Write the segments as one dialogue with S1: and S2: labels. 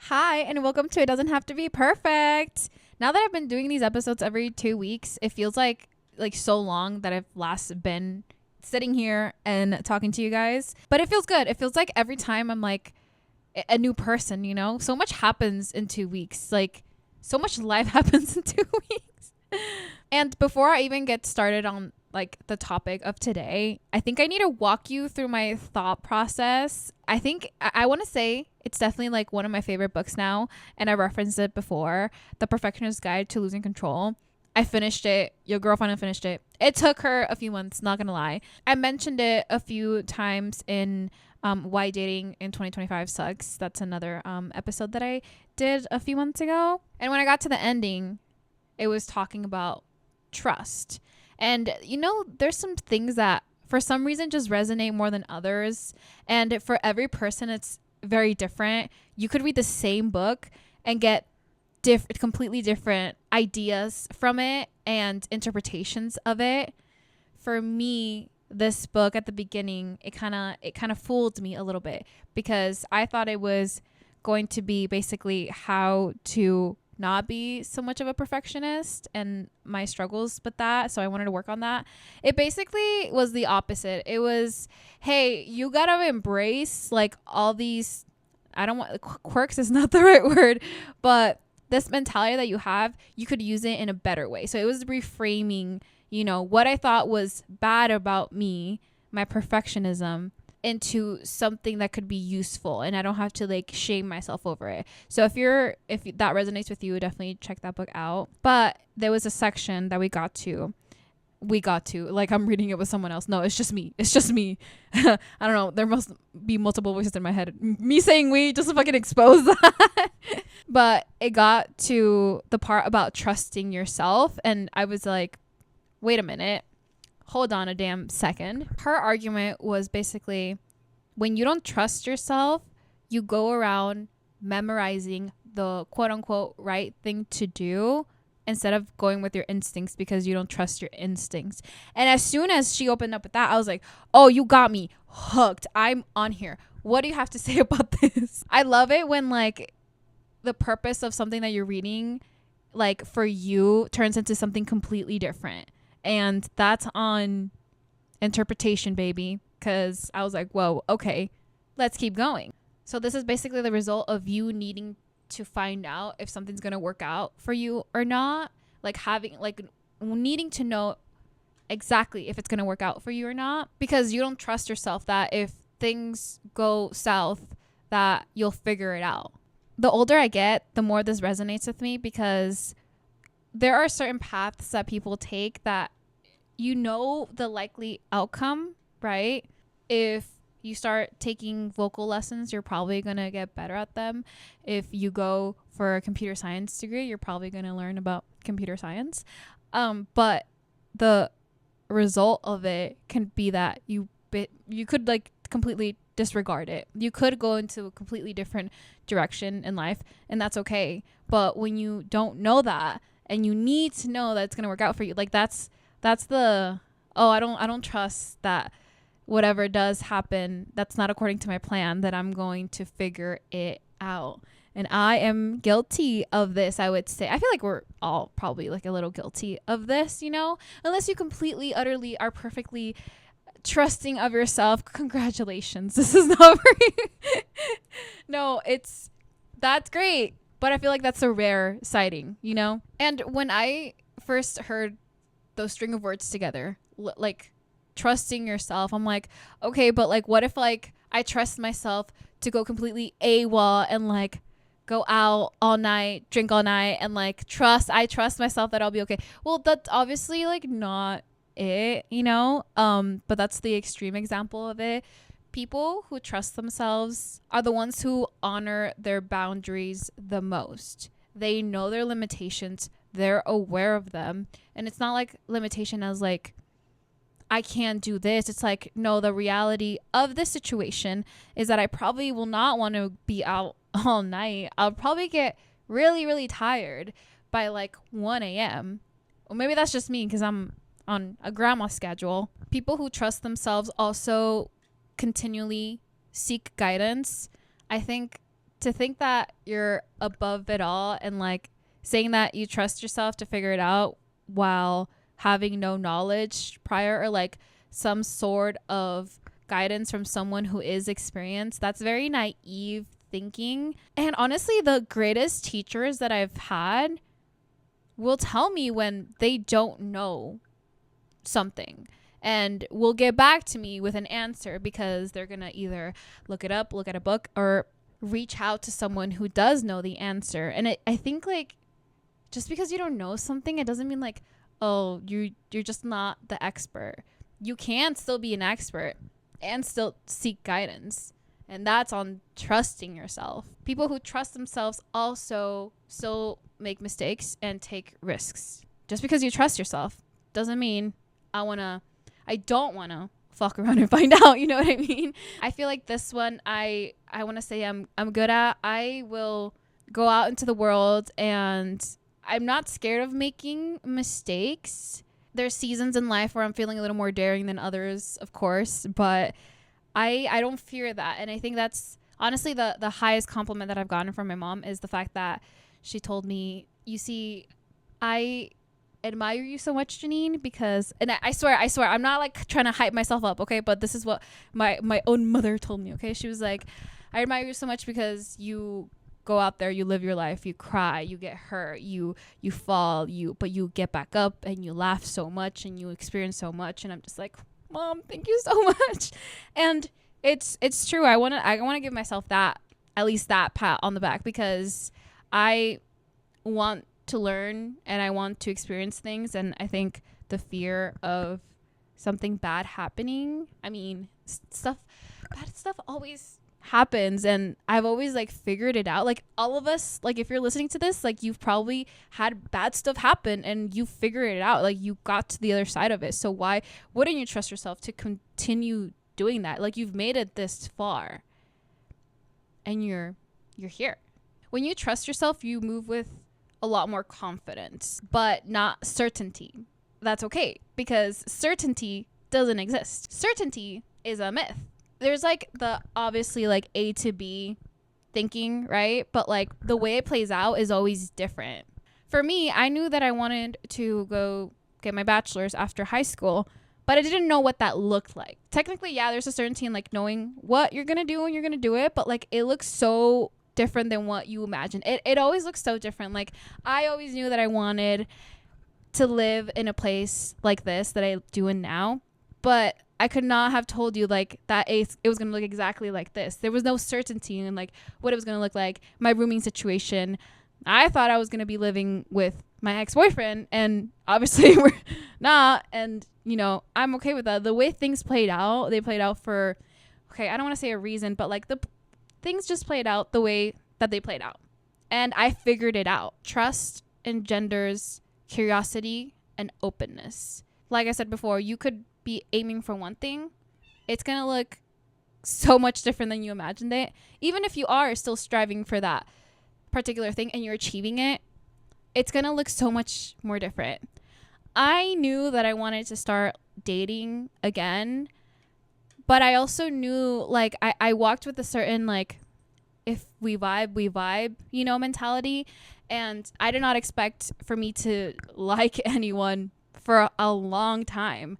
S1: Hi, and welcome to It Doesn't Have to Be Perfect. Now that I've been doing these episodes every 2 weeks, it feels like so long that I've last been sitting here and talking to you guys. But it feels good. It feels like every time I'm like a new person, you know? So much happens in 2 weeks. Like so much life happens in 2 weeks. And before I even get started on like the topic of today, I think I need to walk you through my thought process. I think I want to say it's definitely like one of my favorite books now, and I referenced it before, The Perfectionist Guide to Losing Control. I finished it. Your girlfriend finished it. It took her a few months, not gonna lie. I mentioned it a few times in Why Dating in 2025 Sucks. That's another episode that I did a few months ago. And when I got to the ending, it was talking about trust. And you know, there's some things that for some reason just resonate more than others. And for every person, it's very different. You could read the same book and get completely different ideas from it and interpretations of it. For me, this book at the beginning, it kind of fooled me a little bit because I thought it was going to be basically how to not be so much of a perfectionist and my struggles with that. So I wanted to work on that. It basically was the opposite. It was, hey, you gotta embrace like all these, I don't want, quirks is not the right word, but this mentality that you have, you could use it in a better way. So it was reframing, you know, what I thought was bad about me, my perfectionism, into something that could be useful, and I don't have to like shame myself over it. So if that resonates with you, definitely check that book out. But there was a section that we got to like, I'm reading it with someone else. No, it's just me. I don't know, there must be multiple voices in my head. Me saying we just to fucking expose that. But it got to the part about trusting yourself, and I was like, wait a minute, hold on a damn second. Her argument was basically, when you don't trust yourself, you go around memorizing the quote unquote right thing to do instead of going with your instincts because you don't trust your instincts. And as soon as she opened up with that, I was like, oh, you got me hooked. I'm on here. What do you have to say about this? I love it when like the purpose of something that you're reading, like for you, turns into something completely different. And that's on interpretation, baby. Because I was like, whoa, okay, let's keep going. So this is basically the result of you needing to find out if something's going to work out for you or not. Like needing to know exactly if it's going to work out for you or not. Because you don't trust yourself that if things go south, that you'll figure it out. The older I get, the more this resonates with me, because there are certain paths that people take that you know the likely outcome, right? If you start taking vocal lessons, you're probably going to get better at them. If you go for a computer science degree, you're probably going to learn about computer science. But the result of it can be that you could like completely disregard it. You could go into a completely different direction in life, and that's okay. But when you don't know that, and you need to know that it's going to work out for you, like that's the, oh, I don't trust that whatever does happen, that's not according to my plan, that I'm going to figure it out. And I am guilty of this, I would say. I feel like we're all probably like a little guilty of this, you know, unless you completely, utterly are perfectly trusting of yourself. Congratulations. This is not for you. No, that's great. But I feel like that's a rare sighting, you know? And when I first heard those string of words together, like trusting yourself, I'm like, okay, but like, what if like I trust myself to go completely AWOL and like go out all night, drink all night, and like I trust myself that I'll be okay. Well, that's obviously like not it, you know? But that's the extreme example of it. People who trust themselves are the ones who honor their boundaries the most. They know their limitations. They're aware of them. And it's not like limitation as like, I can't do this. It's like, no, the reality of this situation is that I probably will not want to be out all night. I'll probably get really, really tired by like 1 a.m. Or maybe that's just me because I'm on a grandma schedule. People who trust themselves also continually seek guidance. I think to think that you're above it all and like saying that you trust yourself to figure it out while having no knowledge prior or like some sort of guidance from someone who is experienced, that's very naive thinking. And honestly, the greatest teachers that I've had will tell me when they don't know something and will get back to me with an answer because they're gonna either look it up, look at a book, or reach out to someone who does know the answer. And I think like just because you don't know something, it doesn't mean like, oh, you're just not the expert. You can still be an expert and still seek guidance. And that's on trusting yourself. People who trust themselves also still make mistakes and take risks. Just because you trust yourself doesn't mean I don't want to fuck around and find out. You know what I mean? I feel like this one I want to say I'm good at. I will go out into the world and I'm not scared of making mistakes. There's seasons in life where I'm feeling a little more daring than others, of course, but I don't fear that. And I think that's honestly the highest compliment that I've gotten from my mom is the fact that she told me, you see, I admire you so much, Janine, because, and I swear, I'm not like trying to hype myself up, okay? But this is what my own mother told me, okay? She was like, I admire you so much because you go out there, you live your life, you cry, you get hurt, you fall, but you get back up and you laugh so much and you experience so much. And I'm just like, Mom, thank you so much. And it's true. I want to give myself that, at least that pat on the back, because I want to learn and I want to experience things. And I think the fear of something bad happening, I mean, bad stuff always happens, and I've always like figured it out. Like all of us, like if you're listening to this, like you've probably had bad stuff happen and you figured it out, like you got to the other side of it. So why wouldn't you trust yourself to continue doing that? Like you've made it this far and you're here. When you trust yourself, you move with a lot more confidence, but not certainty. That's okay, because certainty doesn't exist. Certainty is a myth. There's like the obviously like A to B thinking, right? But like the way it plays out is always different. For me, I knew that I wanted to go get my bachelor's after high school, but I didn't know what that looked like. Technically, yeah, there's a certainty in like knowing what you're going to do when you're going to do it, but like it looks so different than what you imagine. It always looks so different. Like I always knew that I wanted to live in a place like this that I do in now, but I could not have told you like that it was going to look exactly like this. There was no certainty in like what it was going to look like. My rooming situation, I thought I was going to be living with my ex-boyfriend, and obviously we're not. And, you know, I'm okay with that. The way things played out, they played out for, okay, I don't want to say a reason, but like the things just played out the way that they played out. And I figured it out. Trust engenders curiosity and openness. Like I said before, you could be aiming for one thing, it's gonna look so much different than you imagined it. Even if you are still striving for that particular thing and you're achieving it, it's gonna look so much more different. I knew that I wanted to start dating again, but I also knew like I walked with a certain like, if we vibe, you know, mentality. And I did not expect for me to like anyone for a long time.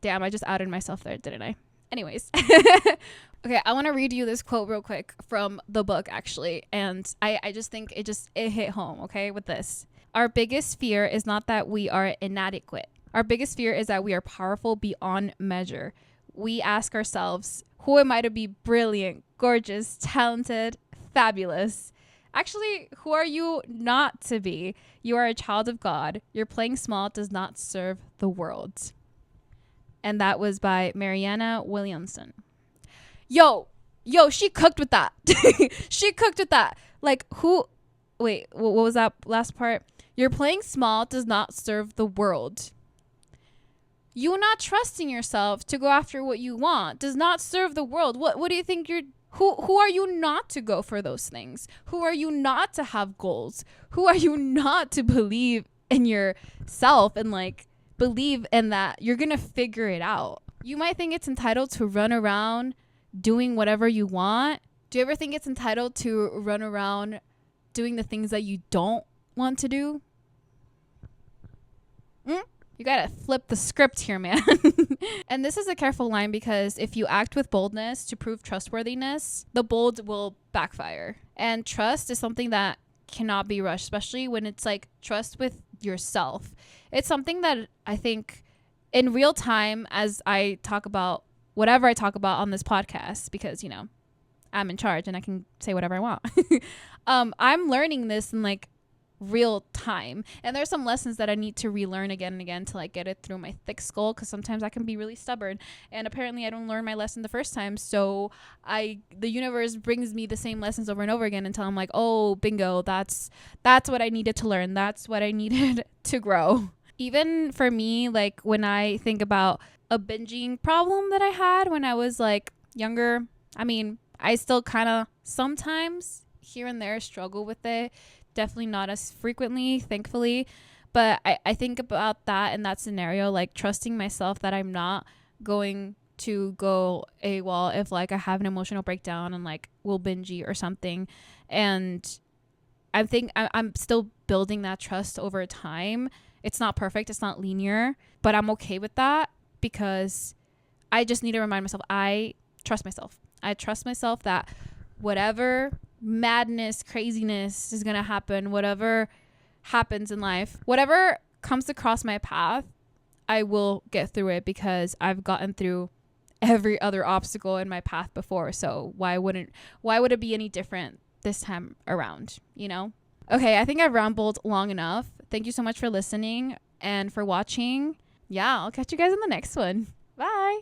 S1: Damn, I just outed myself there, didn't I? Anyways. Okay, I want to read you this quote real quick from the book, actually. And I just think it hit home, okay, with this. Our biggest fear is not that we are inadequate. Our biggest fear is that we are powerful beyond measure. We ask ourselves, who am I to be brilliant, gorgeous, talented, fabulous? Actually, who are you not to be? You are a child of God. Your playing small does not serve the world. And that was by Mariana Williamson. Yo, she cooked with that. She cooked with that. Like, wait, what was that last part? Your playing small does not serve the world. You not trusting yourself to go after what you want does not serve the world. What do you think who are you not to go for those things? Who are you not to have goals? Who are you not to believe in yourself and like believe in that you're gonna figure it out? You might think it's entitled to run around doing whatever you want, Do you ever think it's entitled to run around doing the things that you don't want to do? You gotta flip the script here, man. And this is a careful line, because if you act with boldness to prove trustworthiness, the bold will backfire. And trust is something that cannot be rushed, especially when it's like trust with yourself. It's something that I think in real time, as I talk about whatever I talk about on this podcast, because, you know, I'm in charge and I can say whatever I want. I'm learning this in like real time, and there's some lessons that I need to relearn again and again to like get it through my thick skull, because sometimes I can be really stubborn, and apparently I don't learn my lesson the first time, so the universe brings me the same lessons over and over again until I'm like, oh, bingo, that's what I needed to learn, that's what I needed to grow. Even for me, like when I think about a binging problem that I had when I was like younger, I mean, I still kind of sometimes here and there struggle with it. Definitely not as frequently, thankfully. But I think about that in that scenario, like trusting myself that I'm not going to go AWOL if like I have an emotional breakdown and like will binge eat or something. And I think I'm still building that trust over time. It's not perfect. It's not linear, but I'm okay with that, because I just need to remind myself, I trust myself. I trust myself that whatever madness, craziness is going to happen, whatever happens in life, whatever comes across my path, I will get through it, because I've gotten through every other obstacle in my path before. So why would it be any different this time around, you know? Okay, I think I've rambled long enough. Thank you so much for listening and for watching. Yeah, I'll catch you guys in the next one. Bye.